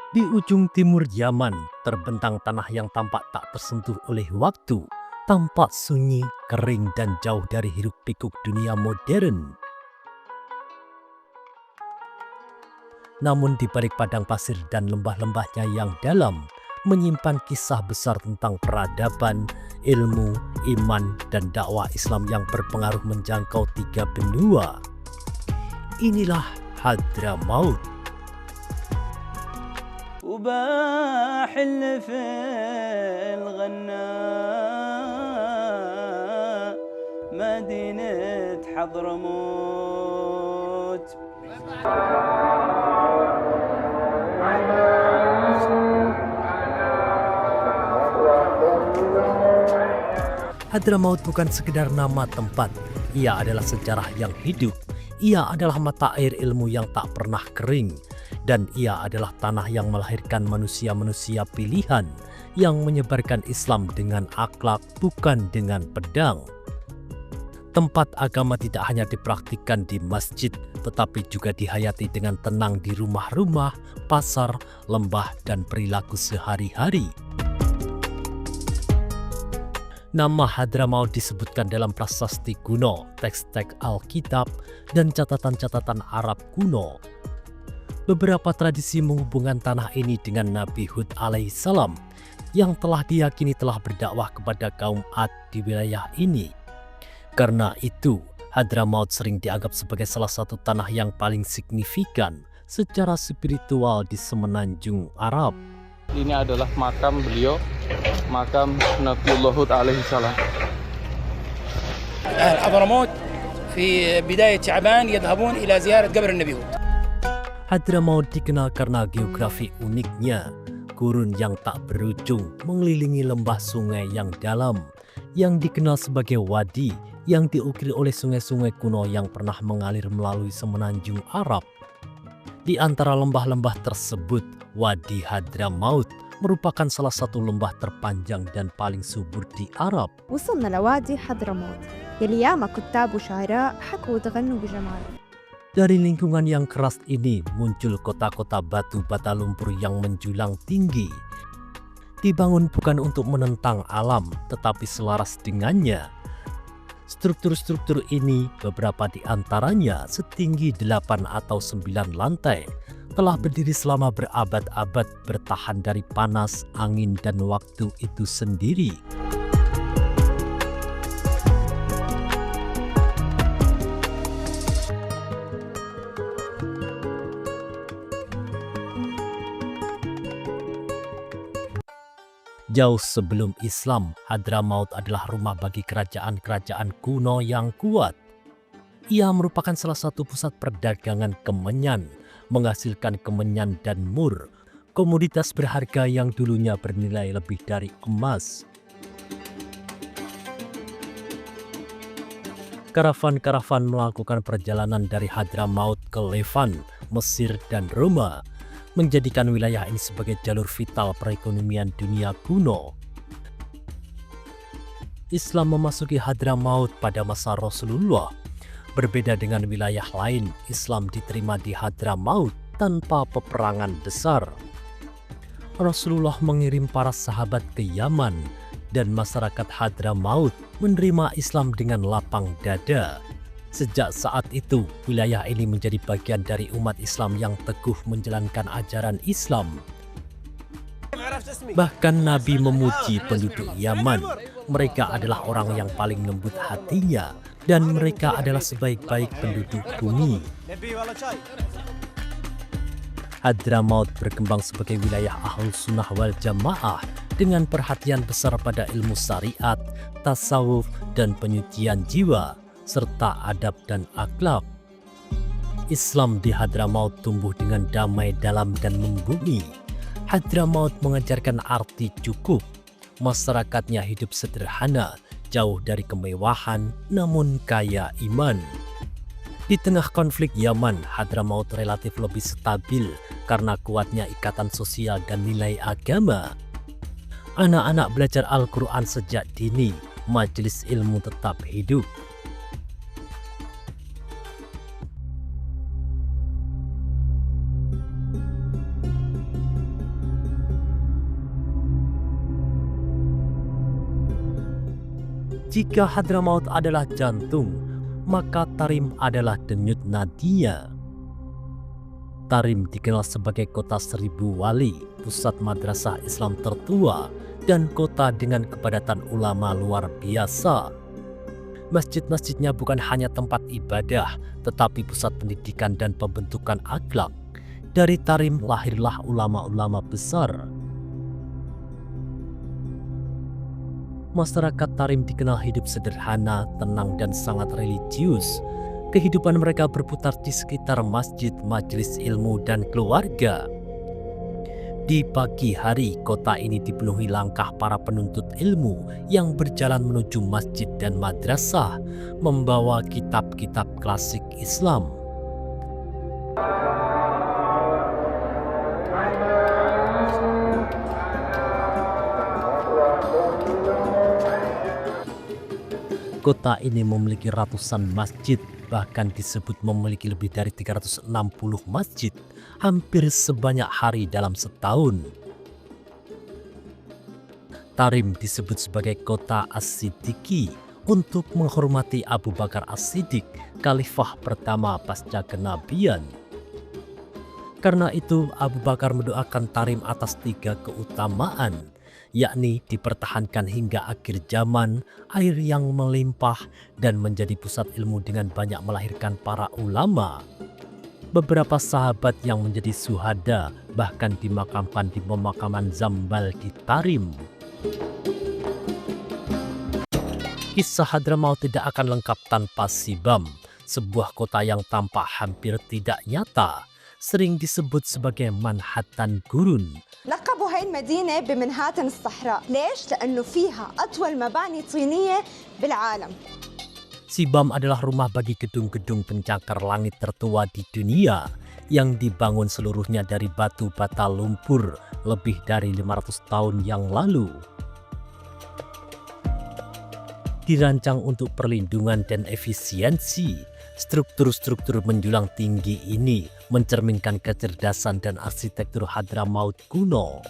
Di ujung timur Yaman, terbentang tanah yang tampak tak tersentuh oleh waktu, tampak sunyi, kering, dan jauh dari hiruk-pikuk dunia modern. Namun di balik padang pasir dan lembah-lembahnya yang dalam, menyimpan kisah besar tentang peradaban, ilmu, iman, dan dakwah Islam yang berpengaruh menjangkau 3 benua. Inilah Hadramaut. وباحل في الغناء مدينة حضرموت. Hadramaut bukan sekedar nama tempat, ia adalah sejarah yang hidup. Ia adalah mata air ilmu yang tak pernah kering, dan ia adalah tanah yang melahirkan manusia-manusia pilihan yang menyebarkan Islam dengan akhlak, bukan dengan pedang. Tempat agama tidak hanya dipraktikkan di masjid, tetapi juga dihayati dengan tenang di rumah-rumah, pasar, lembah, dan perilaku sehari-hari. Nama Hadramaut disebutkan dalam prasasti kuno, teks-teks Alkitab, dan catatan-catatan Arab kuno. Beberapa tradisi menghubungkan tanah ini dengan Nabi Hud alaihissalam yang telah diyakini telah berdakwah kepada kaum Ad di wilayah ini. Karena itu, Hadramaut sering dianggap sebagai salah satu tanah yang paling signifikan secara spiritual di semenanjung Arab. Ini adalah makam beliau, makam Nabiullah Hud alaihissalam. حضرموت في بداية شعبان يذهبون إلى زيارة قبر النبي هود. Hadramaut dikenal karena geografi uniknya, gurun yang tak berujung mengelilingi lembah sungai yang dalam, yang dikenal sebagai wadi, yang diukir oleh sungai-sungai kuno yang pernah mengalir melalui semenanjung Arab. Di antara lembah-lembah tersebut, Wadi Hadramaut merupakan salah satu lembah terpanjang dan paling subur di Arab. وصلنا لوادي حضرموت يلي ياما كتاب وشعراء حكوا وتغنوا بجماله. Dari lingkungan yang keras ini muncul kota-kota batu bata lumpur yang menjulang tinggi. Dibangun bukan untuk menentang alam, tetapi selaras dengannya. Struktur-struktur ini, beberapa di antaranya setinggi 8 atau 9 lantai, telah berdiri selama berabad-abad bertahan dari panas, angin, dan waktu itu sendiri. Jauh sebelum Islam, Hadramaut adalah rumah bagi kerajaan-kerajaan kuno yang kuat. Ia merupakan salah satu pusat perdagangan kemenyan, menghasilkan kemenyan dan mur, komoditas berharga yang dulunya bernilai lebih dari emas. Karavan-karavan melakukan perjalanan dari Hadramaut ke Levan, Mesir, dan Roma, menjadikan wilayah ini sebagai jalur vital perekonomian dunia kuno. Islam memasuki Hadramaut pada masa Rasulullah. Berbeda dengan wilayah lain, Islam diterima di Hadramaut tanpa peperangan besar. Rasulullah mengirim para sahabat ke Yaman, dan masyarakat Hadramaut menerima Islam dengan lapang dada. Sejak saat itu, wilayah ini menjadi bagian dari umat Islam yang teguh menjalankan ajaran Islam. Bahkan Nabi memuji penduduk Yaman. Mereka adalah orang yang paling lembut hatinya, dan mereka adalah sebaik-baik penduduk bumi. Hadramaut berkembang sebagai wilayah Ahlus Sunnah wal Jamaah dengan perhatian besar pada ilmu syariat, tasawuf, dan penyucian jiwa, serta adab dan akhlak. Islam di Hadramaut tumbuh dengan damai dalam dan membumi. Hadramaut mengajarkan arti cukup. Masyarakatnya hidup sederhana, jauh dari kemewahan, namun kaya iman. Di tengah konflik Yaman, Hadramaut relatif lebih stabil karena kuatnya ikatan sosial dan nilai agama. Anak-anak belajar Al-Quran sejak dini, majelis ilmu tetap hidup. Jika Hadramaut adalah jantung, maka Tarim adalah denyut nadinya. Tarim dikenal sebagai kota 1000 wali, pusat madrasah Islam tertua, dan kota dengan kepadatan ulama luar biasa. Masjid-masjidnya bukan hanya tempat ibadah, tetapi pusat pendidikan dan pembentukan akhlak. Dari Tarim lahirlah ulama-ulama besar. Masyarakat Tarim dikenal hidup sederhana, tenang, dan sangat religius. Kehidupan mereka berputar di sekitar masjid, majelis ilmu, dan keluarga. Di pagi hari, kota ini dipenuhi langkah para penuntut ilmu yang berjalan menuju masjid dan madrasah, membawa kitab-kitab klasik Islam. Kota ini memiliki ratusan masjid, bahkan disebut memiliki lebih dari 360 masjid, hampir sebanyak hari dalam setahun. Tarim disebut sebagai kota As-Siddiqi untuk menghormati Abu Bakar As-Siddiq, khalifah pertama pasca kenabian. Karena itu, Abu Bakar mendoakan Tarim atas 3 keutamaan, yakni dipertahankan hingga akhir zaman, air yang melimpah, dan menjadi pusat ilmu dengan banyak melahirkan para ulama. Beberapa sahabat yang menjadi syuhada bahkan dimakamkan di pemakaman Zambal di Tarim. Kisah Hadramaut tidak akan lengkap tanpa Sibam, sebuah kota yang tampak hampir tidak nyata, sering disebut sebagai Manhattan Gurun. لقبوا هاي المدينة بمنهاتن الصحراء، ليش؟ لأنه فيها أطول مباني طينية بالعالم. Sibam adalah rumah bagi gedung-gedung pencakar langit tertua di dunia yang dibangun seluruhnya dari batu bata lumpur lebih dari 500 tahun yang lalu. Dirancang untuk perlindungan dan efisiensi, struktur-struktur menjulang tinggi ini mencerminkan kecerdasan dan arsitektur Hadramaut kuno.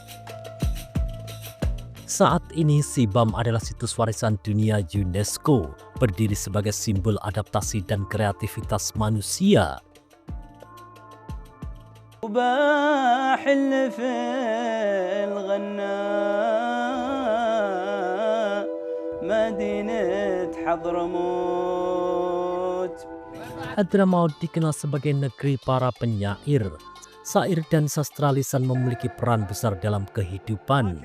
Saat ini Sibam adalah situs warisan dunia UNESCO, berdiri sebagai simbol adaptasi dan kreativitas manusia. وباحل في الغناء مدينة حضرموت. Hadramaut dikenal sebagai negeri para penyair. Syair dan sastra lisan memiliki peran besar dalam kehidupan.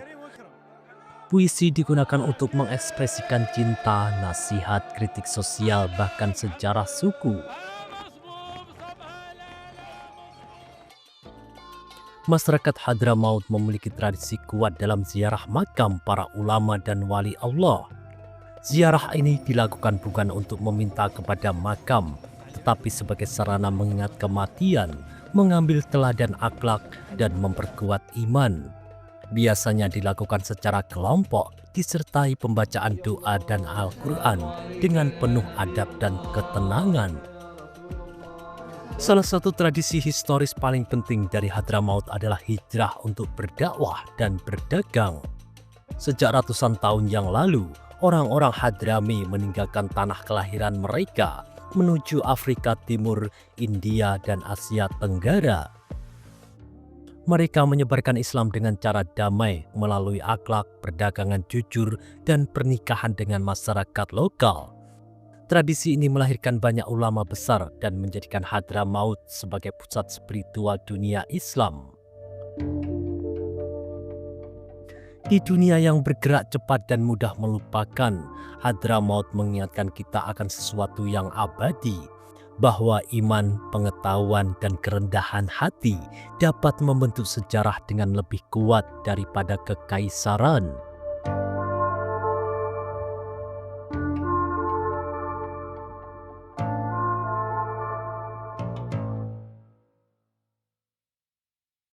Puisi digunakan untuk mengekspresikan cinta, nasihat, kritik sosial, bahkan sejarah suku. Masyarakat Hadramaut memiliki tradisi kuat dalam ziarah makam para ulama dan wali Allah. Ziarah ini dilakukan bukan untuk meminta kepada makam, tetapi sebagai sarana mengingat kematian, mengambil teladan akhlak, dan memperkuat iman. Biasanya dilakukan secara kelompok, disertai pembacaan doa dan Al-Quran dengan penuh adab dan ketenangan. Salah satu tradisi historis paling penting dari Hadramaut adalah hijrah untuk berdakwah dan berdagang. Sejak ratusan tahun yang lalu, orang-orang Hadrami meninggalkan tanah kelahiran mereka menuju Afrika Timur, India, dan Asia Tenggara. Mereka menyebarkan Islam dengan cara damai melalui akhlak, perdagangan jujur, dan pernikahan dengan masyarakat lokal. Tradisi ini melahirkan banyak ulama besar dan menjadikan Hadramaut sebagai pusat spiritual dunia Islam. Di dunia yang bergerak cepat dan mudah melupakan, Hadramaut mengingatkan kita akan sesuatu yang abadi, bahwa iman, pengetahuan, dan kerendahan hati dapat membentuk sejarah dengan lebih kuat daripada kekaisaran.